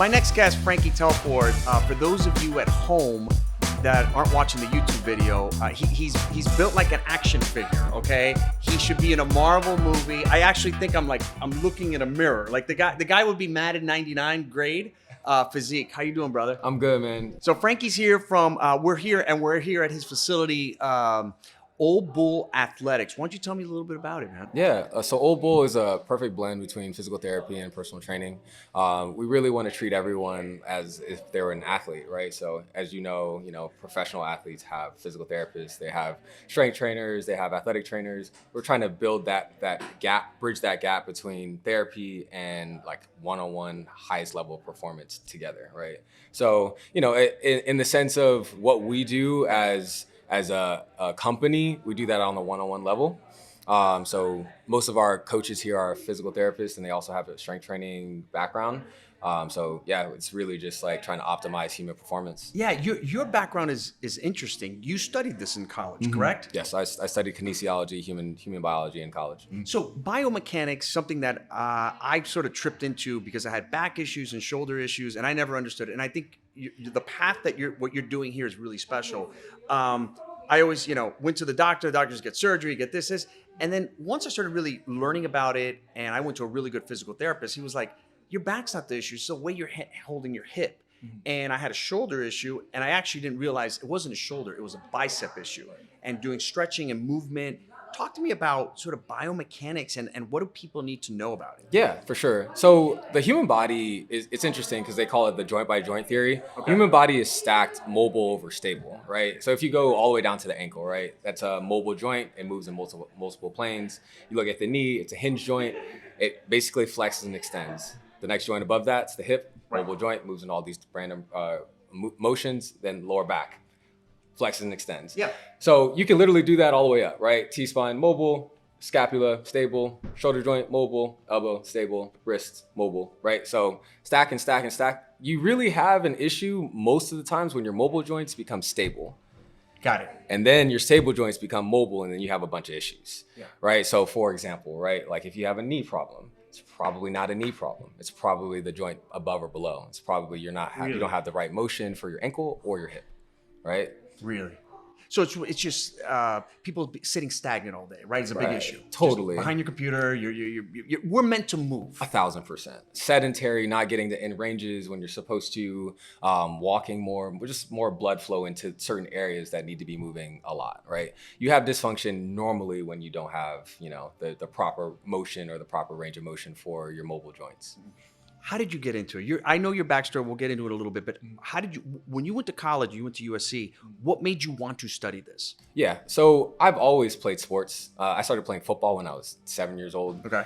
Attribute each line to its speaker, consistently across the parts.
Speaker 1: My next guest, Frankie Telfort, for those of you at home that aren't watching the YouTube video, he's built like an action figure, okay? He should be in a Marvel movie. I actually think I'm looking in a mirror. Like the guy would be Madden 99 grade physique. How you doing, brother?
Speaker 2: I'm good, man.
Speaker 1: So Frankie's here from, we're here at his facility, Old Bull Athletics. Why don't you tell me a little bit about it, man?
Speaker 2: Yeah, so Old Bull is a perfect blend between physical therapy and personal training. We really want to treat everyone as if they were an athlete, right? So as you know, professional athletes have physical therapists, they have strength trainers, they have athletic trainers. We're trying to build that gap, bridge that gap between therapy and like one-on-one highest level performance together, right? So, in the sense of what we do as a company, we do that on the one-on-one level. So most of our coaches here are physical therapists, and they also have a strength training background. So yeah, it's really just like trying to optimize human performance.
Speaker 1: Yeah, your background is interesting. You studied this in college, correct?
Speaker 2: Yes, I studied kinesiology, human biology in college.
Speaker 1: So biomechanics, something that I sort of tripped into because I had back issues and shoulder issues, and I never understood it. And I think the path that what you're doing here is really special. I always, went to the doctors get surgery, get this. And then once I started really learning about it, and I went to a really good physical therapist, he was like, your back's not the issue, it's the way you're holding your hip. And I had a shoulder issue, and I actually didn't realize it wasn't a shoulder, it was a bicep issue. And doing stretching and movement. Talk to me about sort of biomechanics and what do people need to know about it?
Speaker 2: Yeah, for sure. So the human body it's interesting because they call it the joint by joint theory. Okay. Human body is stacked mobile over stable, right? So if you go all the way down to the ankle, right? That's a mobile joint. It moves in multiple planes. You look at the knee, it's a hinge joint. It basically flexes and extends. The next joint above that's the hip, mobile joint, moves in all these random motions, then lower back. Flexes and extends.
Speaker 1: Yeah.
Speaker 2: So you can literally do that all the way up, right? T-spine mobile, scapula stable, shoulder joint mobile, elbow stable, wrist mobile, right? So stack and stack and stack. You really have an issue most of the times when your mobile joints become stable.
Speaker 1: Got it.
Speaker 2: And then your stable joints become mobile, and then you have a bunch of issues,
Speaker 1: yeah.
Speaker 2: Right? So for example, right? Like if you have a knee problem, it's probably not a knee problem. It's probably the joint above or below. It's probably you don't have the right motion for your ankle or your hip, right?
Speaker 1: Really? So it's just people sitting stagnant all day, right? It's a big issue.
Speaker 2: Totally.
Speaker 1: Just behind your computer, we're meant to move.
Speaker 2: 1,000%. Sedentary, not getting the end ranges when you're supposed to, walking more, just more blood flow into certain areas that need to be moving a lot, right? You have dysfunction normally when you don't have, the proper motion or the proper range of motion for your mobile joints.
Speaker 1: How did you get into it? I know your backstory. We'll get into it a little bit, but when you went to college, you went to USC, what made you want to study this?
Speaker 2: Yeah, so I've always played sports. I started playing football when I was 7 years old.
Speaker 1: Okay.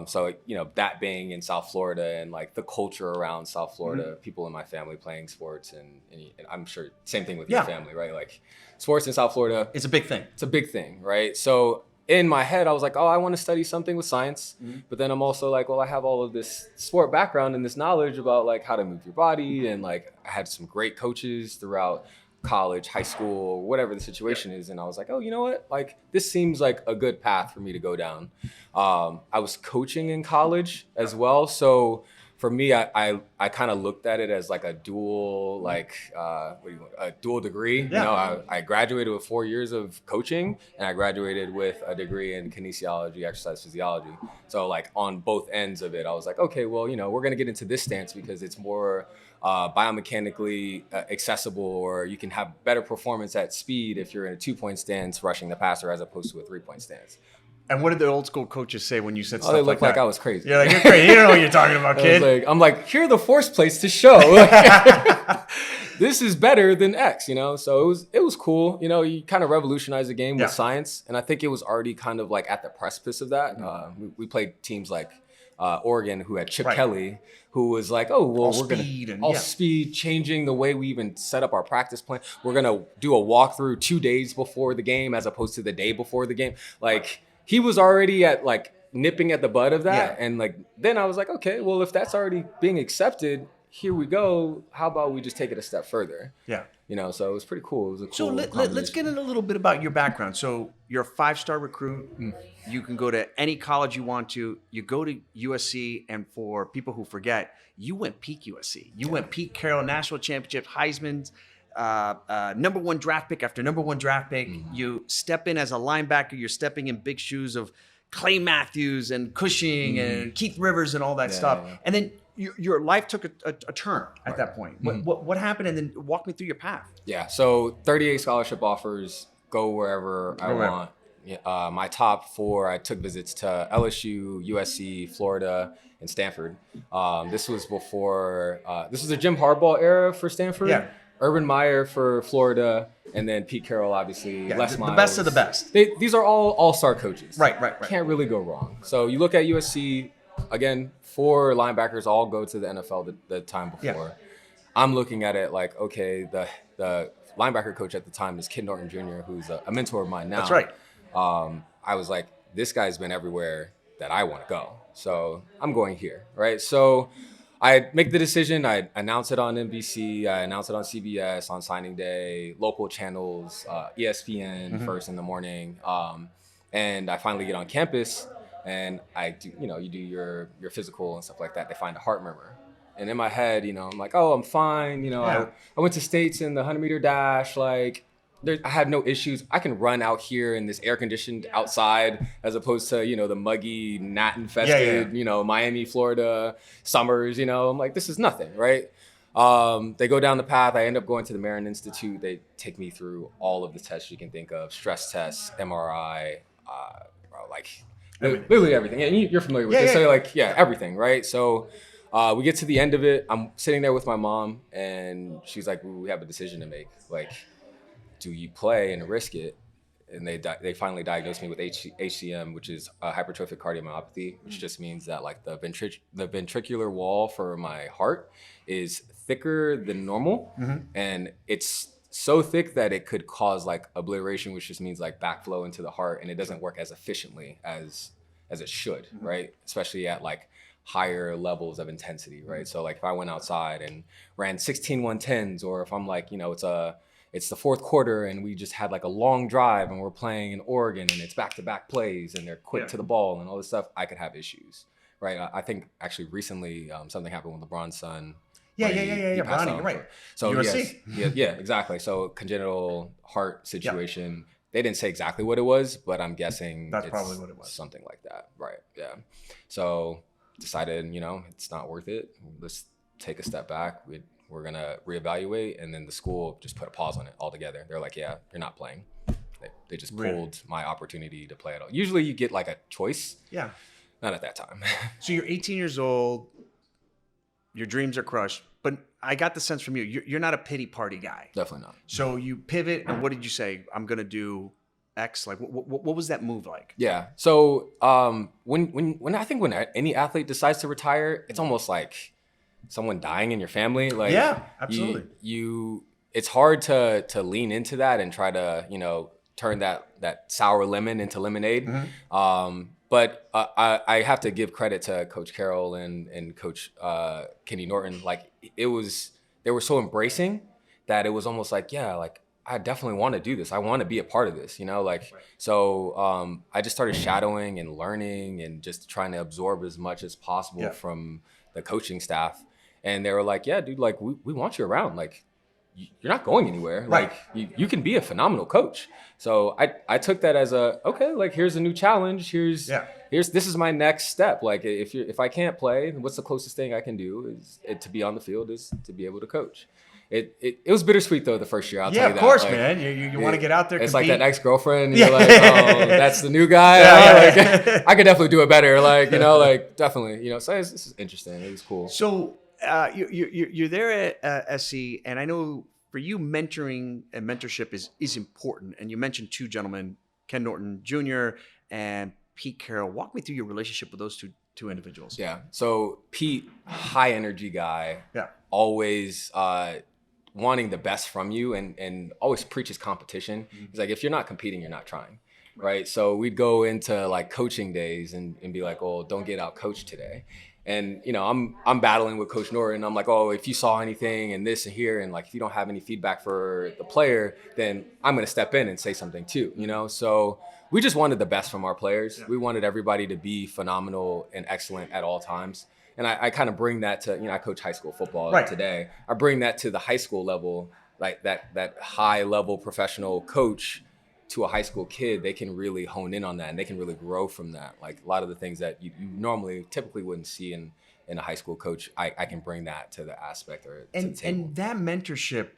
Speaker 2: So, that being in South Florida and like the culture around South Florida, people in my family playing sports and I'm sure same thing with your family, right? Like sports in South Florida.
Speaker 1: It's a big thing.
Speaker 2: It's a big thing, right? So in my head, I was like, oh, I want to study something with science. But then I'm also like, well, I have all of this sport background and this knowledge about like how to move your body. And like, I had some great coaches throughout college, high school, whatever the situation is. And I was like, oh, you know what? Like, this seems like a good path for me to go down. I was coaching in college as well. So for me, I kind of looked at it as like a dual, a dual degree.
Speaker 1: Yeah.
Speaker 2: I graduated with 4 years of coaching, and I graduated with a degree in kinesiology, exercise physiology. So like on both ends of it, I was like, okay, well, we're gonna get into this stance because it's more biomechanically accessible, or you can have better performance at speed if you're in a 2-point stance rushing the passer as opposed to a 3-point stance.
Speaker 1: And what did the old school coaches say when you said stuff
Speaker 2: they
Speaker 1: like
Speaker 2: looked
Speaker 1: that?
Speaker 2: like I was crazy.
Speaker 1: You're like, you're crazy. You don't know what you're talking about, kid.
Speaker 2: I'm like, here are the force plates to show. This is better than X, So it was cool. You kind of revolutionized the game with science, and I think it was already kind of like at the precipice of that. We played teams like Oregon, who had Chip Kelly, who was like, oh, well, we're going to speed, changing the way we even set up our practice plan. We're going to do a walkthrough 2 days before the game as opposed to the day before the game. Like, he was already at like nipping at the bud of that. And like, then I was like, okay, well, if that's already being accepted, here we go. How about we just take it a step further?
Speaker 1: Yeah.
Speaker 2: So it was pretty cool. It was a
Speaker 1: So
Speaker 2: cool
Speaker 1: let's get in a little bit about your background. So you're a 5-star recruit. You can go to any college you want to. You go to USC, and for people who forget, you went peak USC. You went Pete Carroll, national championship, Heisman's, number one draft pick after number one draft pick. You step in as a linebacker. You're stepping in big shoes of Clay Matthews and Cushing and Keith Rivers and all that stuff.
Speaker 2: Yeah.
Speaker 1: And then your life took a turn at that point. What happened? And then walk me through your path.
Speaker 2: Yeah. So 38 scholarship offers, go wherever I want. My top 4, I took visits to LSU, USC, Florida, and Stanford. This was before, this was the Jim Harbaugh era for Stanford.
Speaker 1: Yeah.
Speaker 2: Urban Meyer for Florida, and then Pete Carroll, obviously.
Speaker 1: Yeah,
Speaker 2: Les
Speaker 1: the
Speaker 2: Miles.
Speaker 1: best of the best.
Speaker 2: These are all all-star coaches.
Speaker 1: Right.
Speaker 2: Can't really go wrong. So you look at USC, again, 4 linebackers all go to the NFL the time before.
Speaker 1: Yeah.
Speaker 2: I'm looking at it like, okay, the linebacker coach at the time is Kid Norton Jr., who's a mentor of mine now.
Speaker 1: That's right.
Speaker 2: I was like, this guy's been everywhere that I want to go. So I'm going here, right? So I make the decision. I announce it on NBC. I announce it on CBS on signing day, local channels, ESPN first in the morning. And I finally get on campus, and I do, you do your physical and stuff like that. They find a heart murmur. And in my head, I'm like, oh, I'm fine. I went to states in the 100-meter dash. Like, I had no issues. I can run out here in this air-conditioned outside as opposed to, the muggy, gnat-infested, Miami, Florida summers. I'm like, this is nothing, right? They go down the path. I end up going to the Marin Institute. They take me through all of the tests you can think of, stress tests, MRI, literally everything. And you're familiar with this. So everything, right? So we get to the end of it. I'm sitting there with my mom, and she's like, we have a decision to make. Like, do you play and risk it? And they finally diagnosed me with HCM, which is hypertrophic cardiomyopathy, which just means that like the ventricular wall for my heart is thicker than normal, and it's so thick that it could cause like obliteration, which just means like backflow into the heart, and it doesn't work as efficiently as it should, right? Especially at like higher levels of intensity, right? So like if I went outside and ran 16 110s, or if I'm like, it's the fourth quarter and we just had like a long drive and we're playing in Oregon and it's back-to-back plays and they're quick to the ball and all this stuff, I could have issues, right? I think actually recently something happened with LeBron's son.
Speaker 1: Yeah. Bronny, you're right.
Speaker 2: So
Speaker 1: USC.
Speaker 2: yes, exactly. So congenital heart situation. They didn't say exactly what it was, but I'm guessing
Speaker 1: that's probably what it was.
Speaker 2: Something like that, right? Yeah. So decided, it's not worth it. Let's take a step back. We're going to reevaluate. And then the school just put a pause on it altogether. They're like, yeah, you're not playing. They just pulled my opportunity to play at all. Usually you get like a choice. Yeah. Not at that time.
Speaker 1: So you're 18 years old. Your dreams are crushed. But I got the sense from you, you're not a pity party guy.
Speaker 2: Definitely not.
Speaker 1: So you pivot. And what did you say? I'm going to do X. Like, what was that move like?
Speaker 2: Yeah. So when I think when any athlete decides to retire, it's almost like someone dying in your family. Like,
Speaker 1: yeah, absolutely.
Speaker 2: It's hard to lean into that and try to, turn that sour lemon into lemonade. But I have to give credit to Coach Carroll and Coach Kenny Norton. Like they were so embracing that it was almost like, yeah, like I definitely want to do this. I want to be a part of this, So I just started shadowing and learning and just trying to absorb as much as possible from the coaching staff. And they were like, yeah, dude, like we want you around. Like you're not going anywhere.
Speaker 1: Right.
Speaker 2: Like you can be a phenomenal coach. So I took that as okay, like here's a new challenge. This is my next step. Like if I can't play, what's the closest thing I can do to be on the field is to be able to coach. It was bittersweet though the first year. I'll tell you that.
Speaker 1: Yeah, of course,
Speaker 2: like,
Speaker 1: man. You want to get out there.
Speaker 2: It's
Speaker 1: compete.
Speaker 2: like that ex-girlfirend. You're like, oh, that's the new guy. Like, I could definitely do it better. Like definitely. So this is interesting. It was cool.
Speaker 1: So you're there at SC, and I know for you mentoring and mentorship is important. And you mentioned two gentlemen, Ken Norton Jr. and Pete Carroll. Walk me through your relationship with those two individuals.
Speaker 2: Yeah. So Pete, high energy guy.
Speaker 1: Yeah.
Speaker 2: Always wanting the best from you and always preaches competition. He's like, if you're not competing, you're not trying. Right. So we'd go into like coaching days and be like, oh, don't get out coached today. And I'm battling with Coach Norton. I'm like, oh, if you saw anything and this and here, and like if you don't have any feedback for the player, then I'm gonna step in and say something too. So we just wanted the best from our players. We wanted everybody to be phenomenal and excellent at all times. And I kind of bring that to, I coach high school football today. I bring that to the high school level, like that high level professional coach to a high school kid. They can really hone in on that and they can really grow from that. Like a lot of the things that you normally typically wouldn't see in a high school coach, I can bring that to the aspect or to the table.
Speaker 1: And that mentorship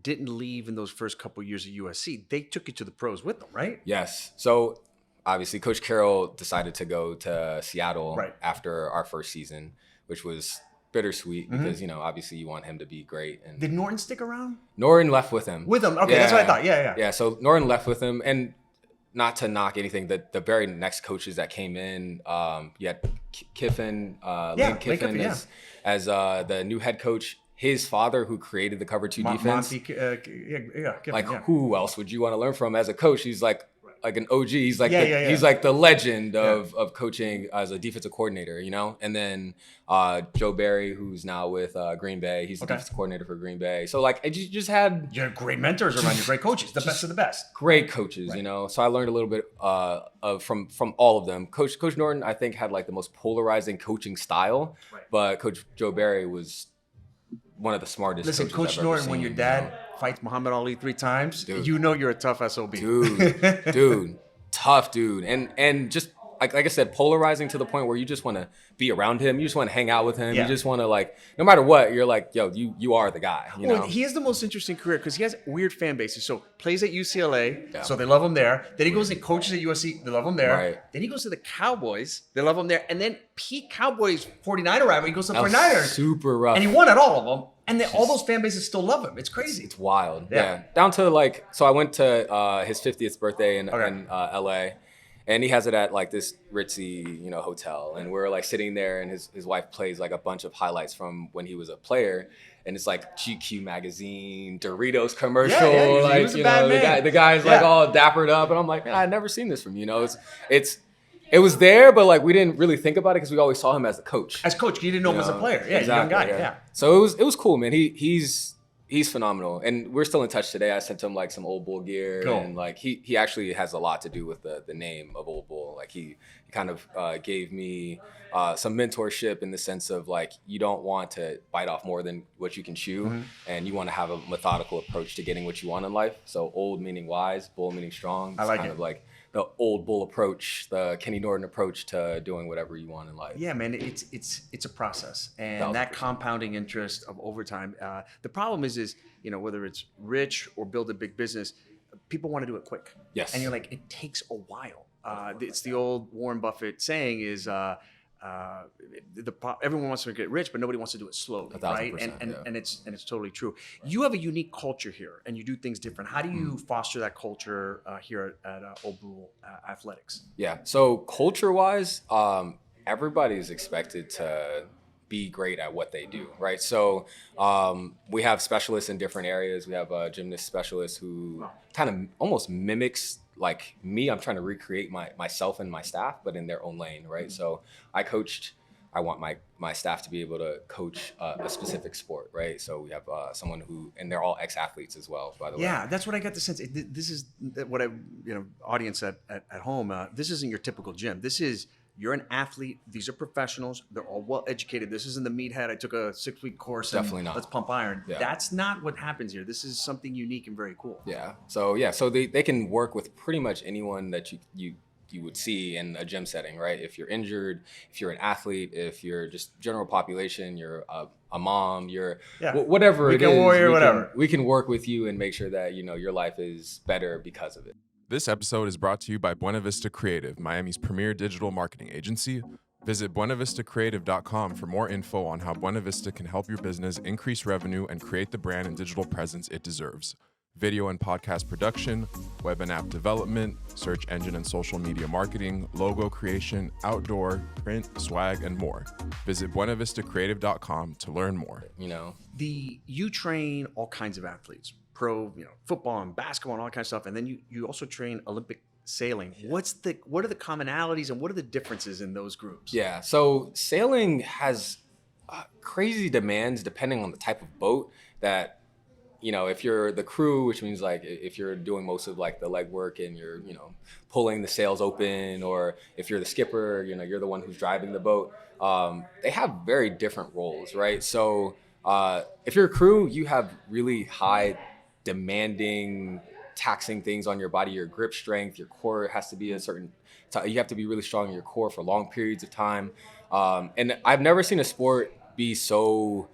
Speaker 1: didn't leave in those first couple of years at USC. They took you to the pros with them, right?
Speaker 2: Yes. So obviously Coach Carroll decided to go to Seattle after our first season, which was bittersweet because, obviously you want him to be great. And
Speaker 1: did Norton stick around?
Speaker 2: Norton left with him.
Speaker 1: With him. Okay, that's what I thought. Yeah.
Speaker 2: Yeah, so Norton left with him. And not to knock anything, the very next coaches that came in, you had Kiffin, Lane Kiffin as the new head coach. His father, who created the cover 2 defense. Kiffin, who else would you want to learn from as a coach? He's like an OG. He's like he's like the legend of coaching as a defensive coordinator, And then Joe Barry, who's now with Green Bay. He's the defensive coordinator for Green Bay. So like you just had
Speaker 1: great mentors around you, great coaches, the best of the best.
Speaker 2: Great coaches, So I learned a little bit from all of them. Coach Norton, I think, had like the most polarizing coaching style, but Coach Joe Barry was one of the smartest.
Speaker 1: Listen, Coach Norton, when your dad fights Muhammad Ali 3 times, you're a tough SOB.
Speaker 2: Dude, tough dude. And just like I said, polarizing to the point where you just want to be around him. You just want to hang out with him. You just want to no matter what, you're like, yo, you are the guy.
Speaker 1: Well, he has the most interesting career because he has weird fan bases. So plays at UCLA, so they love him there. Then he goes and coaches at USC, they love him there.
Speaker 2: Right.
Speaker 1: Then he goes to the Cowboys, they love him there. And then peak Cowboys 49er rival, he goes to the 49ers.
Speaker 2: Super rough.
Speaker 1: And he won at all of them. And all those fan bases still love him. It's crazy.
Speaker 2: It's wild. Yeah. Down to so I went to his 50th birthday in LA. And he has it at like this ritzy, hotel. And we're like sitting there and his wife plays like a bunch of highlights from when he was a player. And it's like GQ magazine, Doritos commercial.
Speaker 1: Yeah, he was a bad man.
Speaker 2: The guy's like all dappered up. And I'm like, man, I'd never seen this from you. It was there, but like we didn't really think about it because we always saw him as a coach.
Speaker 1: As coach, you didn't know him as a player. Yeah,
Speaker 2: exactly,
Speaker 1: young guy. Yeah.
Speaker 2: So it was cool, man. He's phenomenal, and we're still in touch today. I sent him like some Old Bull gear, and like he actually has a lot to do with the name of Old Bull. Like he kind of gave me some mentorship in the sense of like you don't want to bite off more than what you can chew, and you want to have a methodical approach to getting what you want in life. So old meaning wise, bull meaning strong. It's kind of like the Old Bull approach, the Kenny Norton approach to doing whatever you want in life.
Speaker 1: Yeah, man, it's a process, and that compounding interest of overtime. The problem is whether it's rich or build a big business, people want to do it quick.
Speaker 2: Yes,
Speaker 1: and you're like, it takes a while. It's the old Warren Buffett saying is. Everyone wants to get rich, but nobody wants to do it slowly, right? And it's totally true. You have a unique culture here, and you do things different. How do you foster that culture here at Old Bull Athletics?
Speaker 2: Yeah. So culture-wise, everybody's expected to be great at what they do, right? So we have specialists in different areas. We have a gymnast specialist who kind of almost mimics like me. I'm trying to recreate myself and my staff, but in their own lane, right? So I want my staff to be able to coach a specific sport, right? So we have someone who, and they're all ex-athletes as well, by the way.
Speaker 1: Yeah, that's what I got the sense. This is what audience at home, this isn't your typical gym. You're an athlete. These are professionals. They're all well educated. This isn't the meathead. I took a 6-week course.
Speaker 2: Definitely not.
Speaker 1: Let's pump iron.
Speaker 2: Yeah.
Speaker 1: That's not what happens here. This is something unique and very cool.
Speaker 2: Yeah. So they can work with pretty much anyone that you would see in a gym setting, right? If you're injured, if you're an athlete, if you're just general population, you're a mom, you're whatever it is.
Speaker 1: Warrior, whatever.
Speaker 2: We can work with you and make sure that your life is better because of it.
Speaker 3: This episode is brought to you by Buena Vista Creative, Miami's premier digital marketing agency. Visit buenavistacreative.com for more info on how Buena Vista can help your business increase revenue and create the brand and digital presence it deserves. Video and podcast production, web and app development, search engine and social media marketing, logo creation, outdoor, print, swag, and more. Visit buenavistacreative.com to learn more.
Speaker 1: You train all kinds of athletes, pro, football and basketball and all that kind of stuff. And then you also train Olympic sailing. What are the commonalities and what are the differences in those groups?
Speaker 2: Yeah. So sailing has crazy demands depending on the type of boat that, if you're the crew, which means like if you're doing most of like the legwork and you're, pulling the sails open, or if you're the skipper, you're the one who's driving the boat. They have very different roles, right? So if you're a crew, you have really high demanding, taxing things on your body, your grip strength, your core has to be you have to be really strong in your core for long periods of time. And I've never seen a sport be so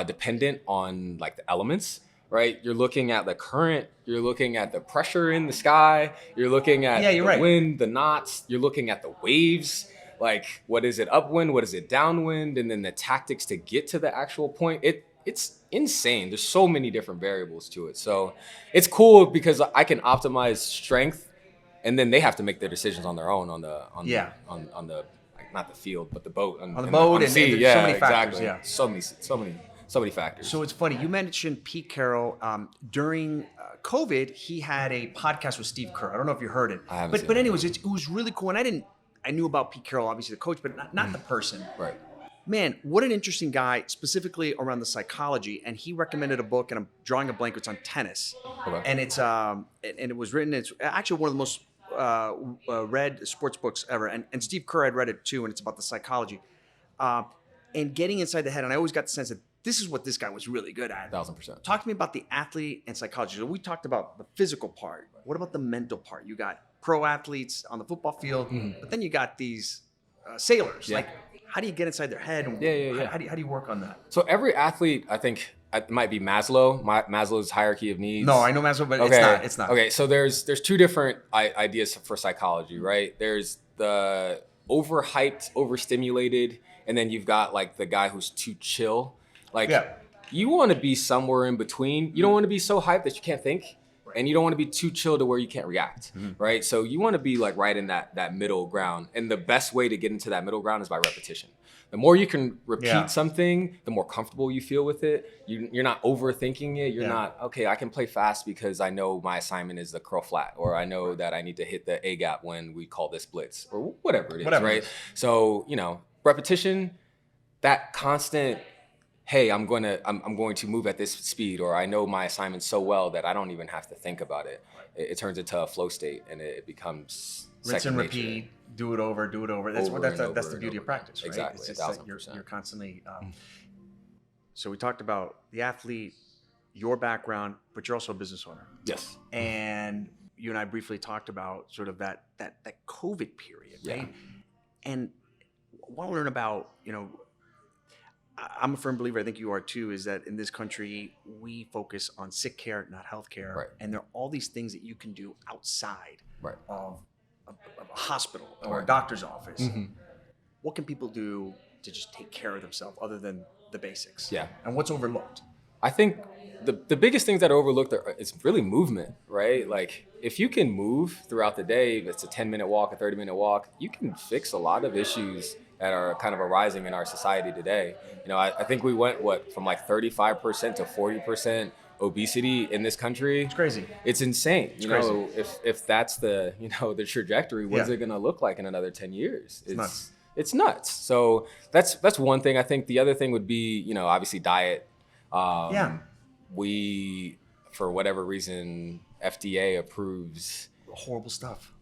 Speaker 2: dependent on like the elements, right? You're looking at the current, you're looking at the pressure in the sky, you're looking at
Speaker 1: Yeah, you're
Speaker 2: the
Speaker 1: right.
Speaker 2: wind, the knots, you're looking at the waves, like what is it upwind, what is it downwind, and then the tactics to get to the actual point. It's insane. There's so many different variables to it. So it's cool because I can optimize strength, and then they have to make their decisions on their own on the like, not the field, but the boat
Speaker 1: On the boat, and
Speaker 2: sea.
Speaker 1: there's
Speaker 2: Yeah,
Speaker 1: so many factors.
Speaker 2: exactly.
Speaker 1: Yeah.
Speaker 2: So many factors.
Speaker 1: So it's funny. You mentioned Pete Carroll. During COVID, he had a podcast with Steve Kerr. I don't know if you heard it.
Speaker 2: I haven't seen
Speaker 1: But
Speaker 2: it.
Speaker 1: anyways, it was really cool. And I knew about Pete Carroll, obviously the coach, but not the person.
Speaker 2: Right.
Speaker 1: Man, what an interesting guy, specifically around the psychology. And he recommended a book, and I'm drawing a blank. It's on tennis,
Speaker 2: Okay.
Speaker 1: and it's and it was written. It's actually one of the most read sports books ever. And Steve Kerr had read it too, and it's about the psychology and getting inside the head. And I always got the sense that this is what this guy was really good at.
Speaker 2: 1000%.
Speaker 1: Talk to me about the athlete and psychology. So we talked about the physical part. What about the mental part? You got pro athletes on the football field, but then you got these sailors.
Speaker 2: Yeah.
Speaker 1: Like, how do you get inside their head? And
Speaker 2: Yeah.
Speaker 1: How do you work on that?
Speaker 2: So every athlete, I think it might be Maslow's hierarchy of needs.
Speaker 1: No, I know Maslow, but
Speaker 2: Okay.
Speaker 1: it's not.
Speaker 2: Okay, so there's two different ideas for psychology, right? There's the overhyped, overstimulated, and then you've got like the guy who's too chill. Like, you want to be somewhere in between. You don't want to be so hyped that you can't think, and you don't want to be too chill to where you can't react, right? So you want to be like right in that middle ground, and the best way to get into that middle ground is by repetition. The more you can repeat something, the more comfortable you feel with it. You're not overthinking it. You're not, okay, I can play fast because I know my assignment is the curl flat, or I know that I need to hit the A gap when we call this blitz, or whatever it is, right? So, repetition, that constant, hey, I'm going to move at this speed, or I know my assignment so well that I don't even have to think about it. It turns into a flow state, and it becomes
Speaker 1: rinse
Speaker 2: second
Speaker 1: and
Speaker 2: nature.
Speaker 1: repeat, do it over. That's
Speaker 2: Over
Speaker 1: that's
Speaker 2: and
Speaker 1: the
Speaker 2: over
Speaker 1: beauty
Speaker 2: and
Speaker 1: of practice, right?
Speaker 2: Exactly,
Speaker 1: It's just that
Speaker 2: 1000%.
Speaker 1: you're constantly. So we talked about the athlete, your background, but you're also a business owner.
Speaker 2: Yes.
Speaker 1: And you and I briefly talked about sort of that COVID period, right? And I want to learn about, I'm a firm believer, I think you are too, is that in this country, we focus on sick care, not health care.
Speaker 2: Right.
Speaker 1: And there are all these things that you can do outside
Speaker 2: Right.
Speaker 1: of a hospital or a
Speaker 2: Right.
Speaker 1: doctor's office. What can people do to just take care of themselves other than the basics?
Speaker 2: Yeah.
Speaker 1: And what's overlooked?
Speaker 2: I think the biggest things that are overlooked is really movement, right? Like if you can move throughout the day, it's a 10-minute walk, a 30-minute walk, you can fix a lot of issues that are kind of arising in our society today. I think we went from like 35% to 40% obesity in this country.
Speaker 1: It's crazy.
Speaker 2: It's insane.
Speaker 1: Crazy.
Speaker 2: If that's the the trajectory, what is it going to look like in another 10 years?
Speaker 1: Nuts.
Speaker 2: It's nuts. So that's one thing. I think the other thing would be obviously diet. We, for whatever reason, FDA approves
Speaker 1: Horrible stuff.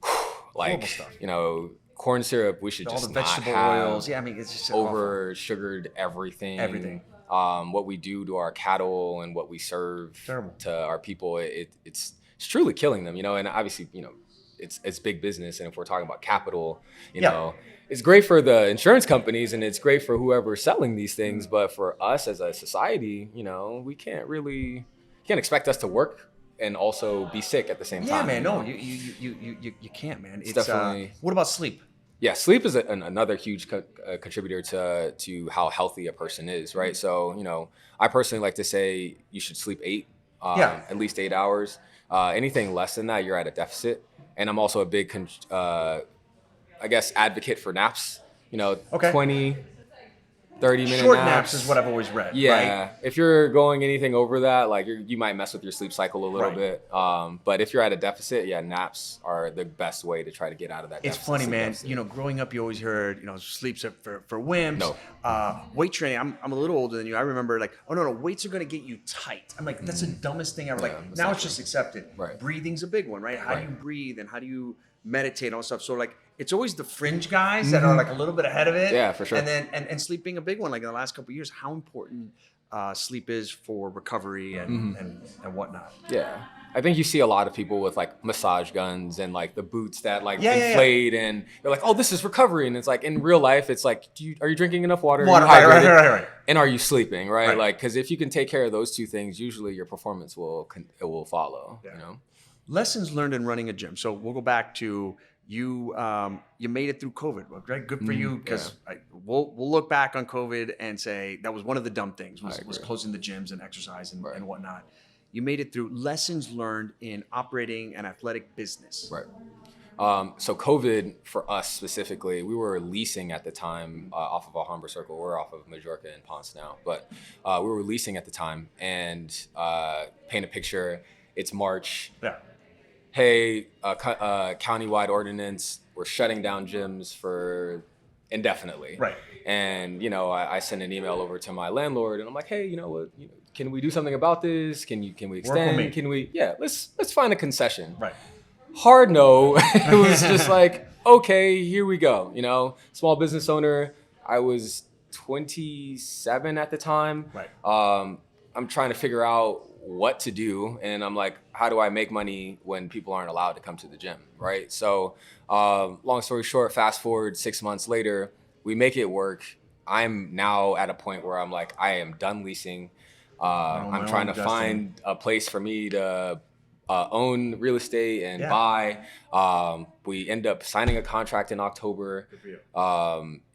Speaker 2: like
Speaker 1: Horrible stuff.
Speaker 2: corn syrup. We should
Speaker 1: All
Speaker 2: just
Speaker 1: the
Speaker 2: not
Speaker 1: vegetable
Speaker 2: have
Speaker 1: oils. Yeah, I mean, it's just
Speaker 2: over sugared everything.
Speaker 1: Everything.
Speaker 2: What we do to our cattle and what we serve
Speaker 1: Terrible.
Speaker 2: to our people, it's truly killing them. And obviously, it's big business. And if we're talking about capital, it's great for the insurance companies and it's great for whoever's selling these things. But for us as a society, we can't expect us to work and also be sick at the same time.
Speaker 1: Yeah, man. No, you can't, man. It's
Speaker 2: definitely.
Speaker 1: What about sleep?
Speaker 2: Yeah, sleep is another huge contributor to how healthy a person is, right? So, I personally like to say you should sleep at least 8 hours. Anything less than that, you're at a deficit. And I'm also a big, advocate for naps. 20, 30-minute
Speaker 1: Short
Speaker 2: naps.
Speaker 1: naps is what I've always read.
Speaker 2: Yeah,
Speaker 1: Right?
Speaker 2: if you're going anything over that, like you might mess with your sleep cycle a little
Speaker 1: Right.
Speaker 2: bit. But if you're at a deficit, yeah, naps are the best way to try to get out of that.
Speaker 1: It's
Speaker 2: deficit,
Speaker 1: funny,
Speaker 2: sleep
Speaker 1: man.
Speaker 2: deficit.
Speaker 1: You know, growing up, you always heard, sleep's for wimps.
Speaker 2: No.
Speaker 1: Weight training. I'm a little older than you. I remember like, oh no, weights are gonna get you tight. I'm like, that's the dumbest thing ever.
Speaker 2: Yeah,
Speaker 1: Like
Speaker 2: that's
Speaker 1: now
Speaker 2: not
Speaker 1: it's
Speaker 2: true.
Speaker 1: just accepted.
Speaker 2: Right.
Speaker 1: Breathing's a big one, right? How do
Speaker 2: Right.
Speaker 1: you breathe and how do you meditate and all that stuff? So like, it's always the fringe guys that are like a little bit ahead of it.
Speaker 2: Yeah, for sure.
Speaker 1: And then and sleep being a big one. Like in the last couple of years, how important sleep is for recovery and whatnot.
Speaker 2: Yeah. I think you see a lot of people with like massage guns and like the boots that like
Speaker 1: Yeah,
Speaker 2: inflate and they're like, oh, this is recovery. And it's like in real life, it's like, are you drinking enough water?
Speaker 1: Water,
Speaker 2: Are you
Speaker 1: right,
Speaker 2: hydrated?
Speaker 1: right.
Speaker 2: And are you sleeping? Right.
Speaker 1: Right.
Speaker 2: Like, because if you can take care of those two things, usually your performance will follow.
Speaker 1: Yeah.
Speaker 2: You know.
Speaker 1: Lessons learned in running a gym. So we'll go back to you. You made it through COVID, right? Good for you, because we'll look back on COVID and say that was one of the dumb things was closing the gyms and exercise and whatnot. You made it through. Lessons learned in operating an athletic business.
Speaker 2: Right. So COVID for us specifically, we were leasing at the time off of Alhambra Circle. We're off of Majorca and Ponce now, but we were leasing at the time. And paint a picture. It's March.
Speaker 1: Yeah.
Speaker 2: Hey, countywide ordinance, we're shutting down gyms for indefinitely.
Speaker 1: Right.
Speaker 2: And, I sent an email over to my landlord and I'm like, hey, can we do something about this? Can we extend? Can we, let's find a concession.
Speaker 1: Right.
Speaker 2: Hard no. It was just like, okay, here we go. Small business owner. I was 27 at the time.
Speaker 1: Right.
Speaker 2: I'm trying to figure out what to do. And I'm like, how do I make money when people aren't allowed to come to the gym, right? So long story short, fast forward 6 months later, we make it work. I'm now at a point where I'm like, I am done leasing. I'm trying to find a place for me to own real estate and buy. We end up signing a contract in October,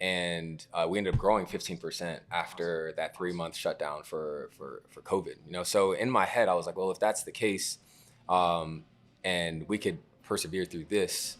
Speaker 2: and we ended up growing 15% after that 3-month shutdown for COVID. So in my head, I was like, well, if that's the case, and we could persevere through this,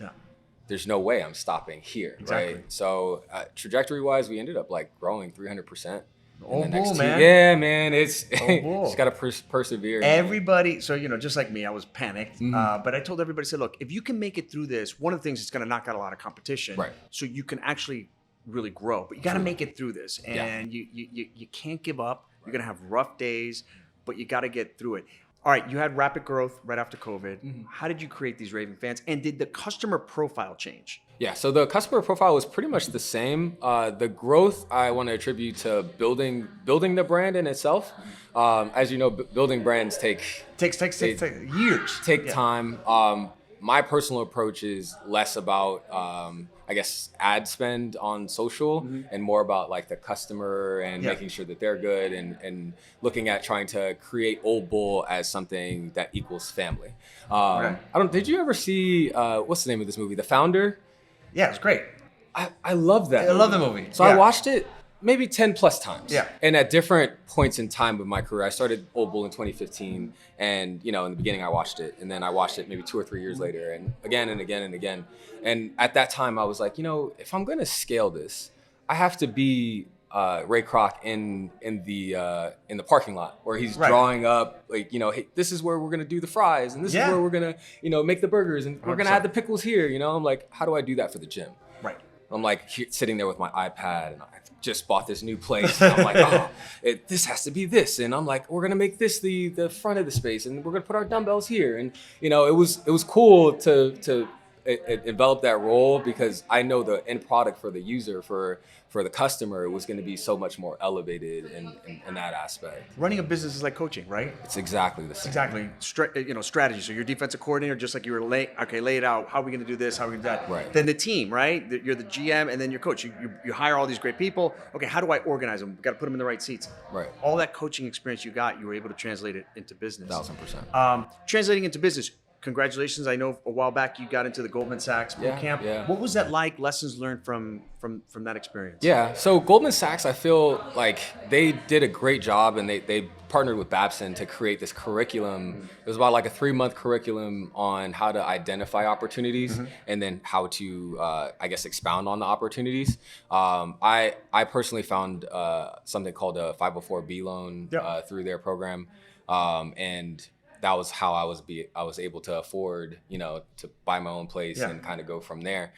Speaker 2: there's no way I'm stopping here, right? So trajectory-wise, we ended up like growing 300%.
Speaker 1: Oh, bull, man.
Speaker 2: Yeah, man. It's just got to persevere.
Speaker 1: Everybody, so, just like me, I was panicked. But I told everybody, I said, look, if you can make it through this, one of the things is going to knock out a lot of competition.
Speaker 2: Right.
Speaker 1: So you can actually really grow. But you got to make it through this. And you can't give up. You're going to have rough days, but you got to get through it. All right, you had rapid growth right after COVID. How did you create these raving fans? And did the customer profile change?
Speaker 2: Yeah, so the customer profile was pretty much the same. The growth I want to attribute to building the brand in itself. As you know, building brands takes
Speaker 1: years.
Speaker 2: Take time. My personal approach is less about, ad spend on social and more about like the customer and making sure that they're good and looking at trying to create Old Bull as something that equals family. Did you ever see, what's the name of this movie? The Founder?
Speaker 1: Yeah, it's great.
Speaker 2: I love that.
Speaker 1: I love the movie.
Speaker 2: So I watched it maybe 10 plus times.
Speaker 1: Yeah.
Speaker 2: And at different points in time of my career, I started Old Bull in 2015. And, in the beginning I watched it. And then I watched it maybe 2 or 3 years later and again and again and again. And at that time I was like, if I'm going to scale this, I have to be Ray Kroc in the parking lot where he's drawing up like, hey, this is where we're going to do the fries and this is where we're going to, make the burgers and we're going to add the pickles here. I'm like, how do I do that for the gym?
Speaker 1: Right.
Speaker 2: I'm like sitting there with my iPad and I just bought this new place. And I'm like, this has to be this. And I'm like, we're going to make this the front of the space and we're going to put our dumbbells here. And, it was cool to envelop that role because I know the end product for the user, for the customer, was going to be so much more elevated in that aspect.
Speaker 1: Running a business is like coaching, right?
Speaker 2: It's exactly the same.
Speaker 1: Exactly. Strategy. So your defensive coordinator, just like you were lay it out. How are we going to do this? How are we going to do that?
Speaker 2: Right.
Speaker 1: Then the team, right? You're the GM and then your coach. You hire all these great people. Okay, how do I organize them? Got to put them in the right seats.
Speaker 2: Right.
Speaker 1: All that coaching experience you got, you were able to translate it into business.
Speaker 2: 1,000%.
Speaker 1: Translating into business, congratulations. I know a while back you got into the Goldman Sachs boot camp.
Speaker 2: Yeah.
Speaker 1: What was that like? Lessons learned from that experience?
Speaker 2: Yeah, so Goldman Sachs, I feel like they did a great job, and they partnered with Babson to create this curriculum. It was about like a 3-month curriculum on how to identify opportunities and then how to, I guess, expound on the opportunities. I personally found something called a 504B loan through their program, and that was how I was able to afford, to buy my own place and kind of go from there,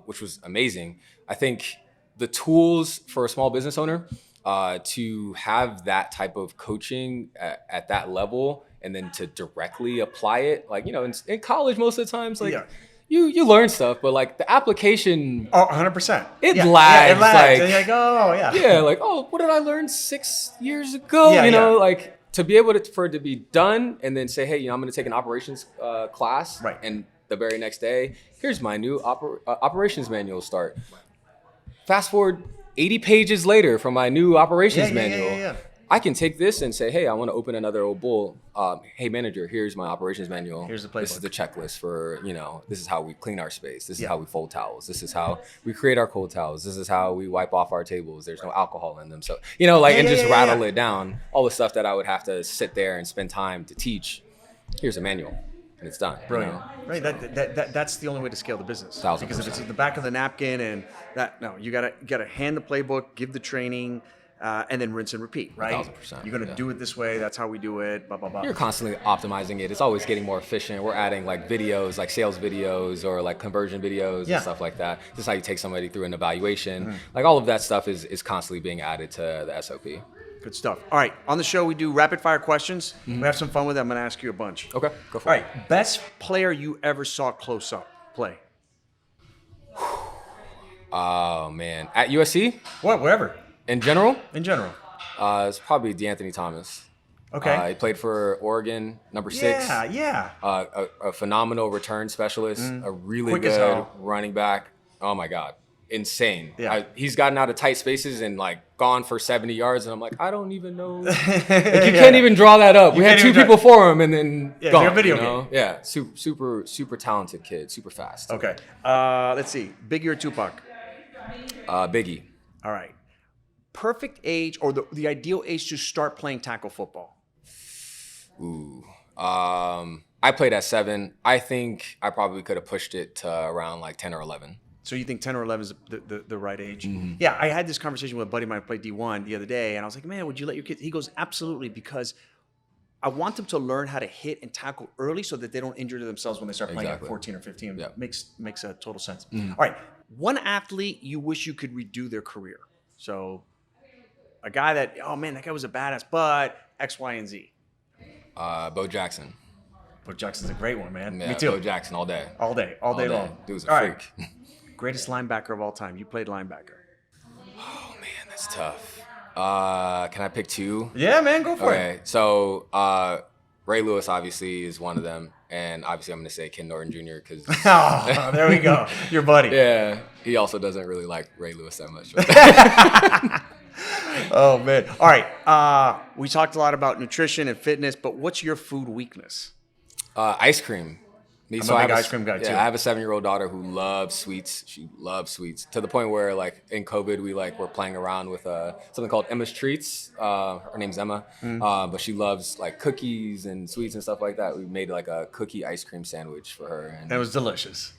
Speaker 2: which was amazing. I think the tools for a small business owner to have that type of coaching at that level, and then to directly apply it, like, in college, most of the times, like you learn stuff, but like the application,
Speaker 1: 100%.
Speaker 2: It lags.
Speaker 1: Yeah, it lags.
Speaker 2: Like,
Speaker 1: and you're like, oh yeah.
Speaker 2: Yeah, like, oh, what did I learn 6 years ago? Like, to be able for it to be done and then say, hey, I'm going to take an operations class,
Speaker 1: right?
Speaker 2: And the very next day, here's my new operations manual start. Fast forward 80 pages later from my new operations manual. I can take this and say, hey, I want to open another old bull. Hey, manager, here's my operations manual.
Speaker 1: Here's the playbook.
Speaker 2: This is the checklist for, this is how we clean our space. This is how we fold towels. This is how we create our cold towels. This is how we wipe off our tables. There's no alcohol in them. So, rattle it down. All the stuff that I would have to sit there and spend time to teach. Here's a manual. And it's done.
Speaker 1: Brilliant. Right. That's the only way to scale the business.
Speaker 2: 1000%.
Speaker 1: Because if it's at the back of the napkin you gotta hand the playbook, give the training, and then rinse and repeat, right?
Speaker 2: 1000%.
Speaker 1: You're gonna do it this way. That's how we do it. Blah blah blah.
Speaker 2: You're constantly optimizing it. It's always getting more efficient. We're adding like videos, like sales videos or like conversion videos and stuff like that. This is how you take somebody through an evaluation. Like all of that stuff is constantly being added to the SOP.
Speaker 1: Good stuff. All right, on the show we do rapid fire questions. We have some fun with it. I'm gonna ask you a bunch.
Speaker 2: Okay, go for
Speaker 1: it.
Speaker 2: it.
Speaker 1: All right, best player you ever saw close up play?
Speaker 2: Oh man, at USC?
Speaker 1: Wherever.
Speaker 2: In general?
Speaker 1: In general.
Speaker 2: It's probably DeAnthony Thomas.
Speaker 1: Okay.
Speaker 2: He played for Oregon, number 6.
Speaker 1: Yeah.
Speaker 2: A phenomenal return specialist, a really
Speaker 1: Quick as
Speaker 2: good
Speaker 1: hell.
Speaker 2: running back. Oh my God. Insane.
Speaker 1: Yeah.
Speaker 2: He's gotten out of tight spaces and like gone for 70 yards. And I'm like, I don't even know. Like, you can't even draw that up. We had 2 people for him and then gone.
Speaker 1: Like a video game.
Speaker 2: Yeah. Super talented kid. Super fast.
Speaker 1: Okay. Let's see. Biggie or Tupac?
Speaker 2: Biggie.
Speaker 1: All right. Perfect age or the ideal age to start playing tackle football?
Speaker 2: Ooh. I played at 7. I think I probably could have pushed it to around like 10 or 11.
Speaker 1: So you think 10 or 11 is the right age?
Speaker 2: Mm-hmm.
Speaker 1: Yeah, I had this conversation with a buddy of mine who played D1 the other day, and I was like, man, would you let your kids? He goes, absolutely, because I want them to learn how to hit and tackle early so that they don't injure themselves when they start playing at 14 or 15.
Speaker 2: Yeah.
Speaker 1: Makes a total sense. All right, one athlete you wish you could redo their career. So a guy that, oh man, that guy was a badass, but X, Y, and Z.
Speaker 2: Bo Jackson.
Speaker 1: Bo Jackson's a great one, man.
Speaker 2: Yeah,
Speaker 1: Me too.
Speaker 2: Bo Jackson all day.
Speaker 1: All day long.
Speaker 2: Dude's a freak.
Speaker 1: Right. Greatest linebacker of all time. You played linebacker.
Speaker 2: Oh man, that's tough. Can I pick 2?
Speaker 1: Yeah, man, go for it.
Speaker 2: Okay, so Ray Lewis obviously is one of them, and obviously I'm going to say Ken Norton Jr. because
Speaker 1: oh, there we go, your buddy.
Speaker 2: Yeah, he also doesn't really like Ray Lewis that much.
Speaker 1: Oh man! All right, we talked a lot about nutrition and fitness, but what's your food weakness?
Speaker 2: Ice cream.
Speaker 1: I'm a big ice cream guy too.
Speaker 2: I have a 7-year-old daughter who loves sweets. She loves sweets to the point where, like, in COVID, we were playing around with something called Emma's Treats. Her name's Emma, but she loves like cookies and sweets and stuff like that. We made like a cookie ice cream sandwich for her, and
Speaker 1: that was delicious.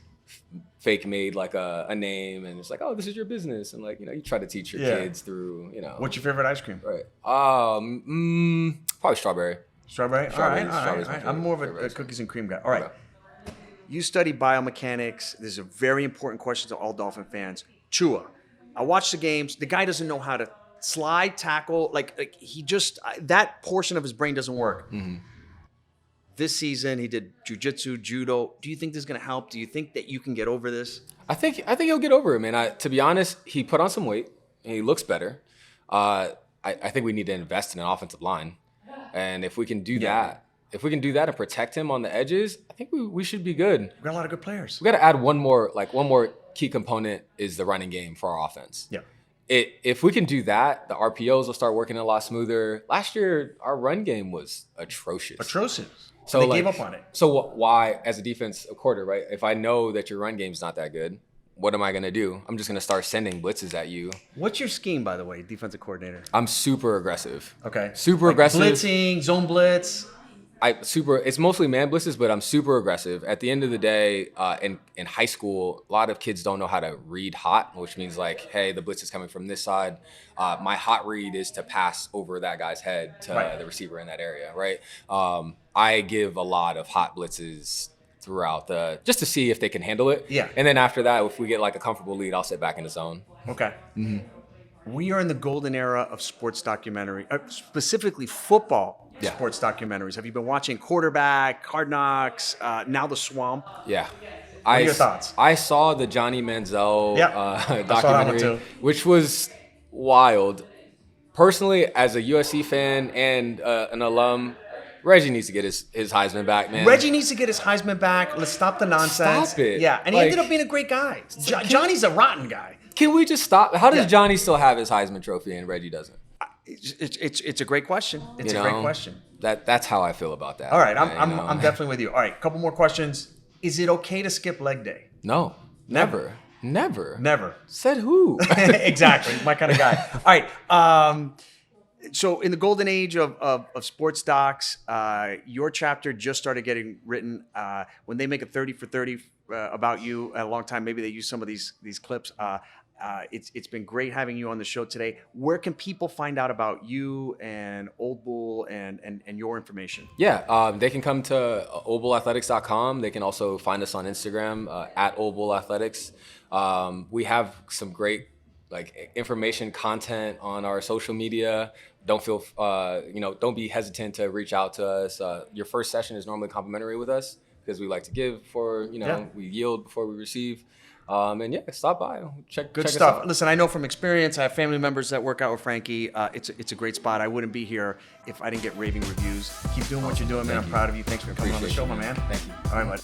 Speaker 2: Fake made like a name, and it's like, oh, this is your business, and like, you try to teach your kids through,
Speaker 1: What's your favorite ice cream?
Speaker 2: Right. Probably strawberry.
Speaker 1: Strawberry. All right. I'm more of a
Speaker 2: favorite
Speaker 1: cookies and cream guy. All right.
Speaker 2: Okay.
Speaker 1: You study biomechanics. This is a very important question to all Dolphin fans. Chua, I watch the games. The guy doesn't know how to slide, tackle. Like he just, that portion of his brain doesn't work.
Speaker 2: Mm-hmm.
Speaker 1: This season, he did jiu-jitsu, judo. Do you think this is going to help? Do you think that you can get over this?
Speaker 2: I think he'll get over it, man. To be honest, he put on some weight and he looks better. I think we need to invest in an offensive line, and if we can do that. If we can do that and protect him on the edges, I think we should be good.
Speaker 1: We've got a lot of good players.
Speaker 2: We got to add one more key component is the running game for our offense.
Speaker 1: Yeah.
Speaker 2: if we can do that, the RPOs will start working a lot smoother. Last year, our run game was atrocious.
Speaker 1: Atrocious.
Speaker 2: So
Speaker 1: they
Speaker 2: like,
Speaker 1: gave up on it.
Speaker 2: So why, as a defense quarter, right? If I know that your run game's not that good, what am I gonna do? I'm just gonna start sending blitzes at you.
Speaker 1: What's your scheme, by the way, defensive coordinator?
Speaker 2: I'm super aggressive.
Speaker 1: Okay.
Speaker 2: Super
Speaker 1: Like
Speaker 2: aggressive.
Speaker 1: Blitzing, zone blitz.
Speaker 2: It's mostly man blitzes, but I'm super aggressive. At the end of the day, in high school, a lot of kids don't know how to read hot, which means like, hey, the blitz is coming from this side. My hot read is to pass over that guy's head to the receiver in that area, right? I give a lot of hot blitzes throughout just to see if they can handle it.
Speaker 1: Yeah.
Speaker 2: And then after that, if we get like a comfortable lead, I'll sit back in the zone.
Speaker 1: Okay. We are in the golden era of sports documentary, specifically football sports documentaries. Have you been watching Quarterback, Hard Knocks, now The Swamp?
Speaker 2: Yeah.
Speaker 1: What are your thoughts?
Speaker 2: I saw the Johnny Manziel documentary,
Speaker 1: too.
Speaker 2: which was wild. Personally, as a USC fan and an alum, Reggie needs to get his Heisman back, man.
Speaker 1: Reggie needs to get his Heisman back. Let's stop the nonsense.
Speaker 2: Stop it.
Speaker 1: Yeah, and he ended up being a great guy. Johnny's a rotten guy.
Speaker 2: Can we just stop? How does Johnny still have his Heisman trophy and Reggie doesn't?
Speaker 1: It's a great question. It's
Speaker 2: You
Speaker 1: a
Speaker 2: know,
Speaker 1: great question.
Speaker 2: That's how I feel about that.
Speaker 1: All right, I'm definitely with you. All right, couple more questions. Is it okay to skip leg day?
Speaker 2: No, never. Said who?
Speaker 1: Exactly, my kind of guy. All right. So in the golden age of sports docs, your chapter just started getting written. When they make a 30 for 30 about you a long time, maybe they use some of these clips. It's been great having you on the show today. Where can people find out about you and Old Bull and your information?
Speaker 2: Yeah, they can come to oldbullathletics.com. They can also find us on Instagram at oldbullathletics. We have some great information content on our social media. Don't feel don't be hesitant to reach out to us. Your first session is normally complimentary with us because we like to give we yield before we receive. And stop by. Check
Speaker 1: Good
Speaker 2: us
Speaker 1: stuff.
Speaker 2: out.
Speaker 1: Listen, I know from experience, I have family members that work out with Frankie. It's a great spot. I wouldn't be here if I didn't get raving reviews. Keep doing what you're doing, man. I'm proud of you. Thanks for coming on the show, my man.
Speaker 2: Thank you.
Speaker 1: All right, bud.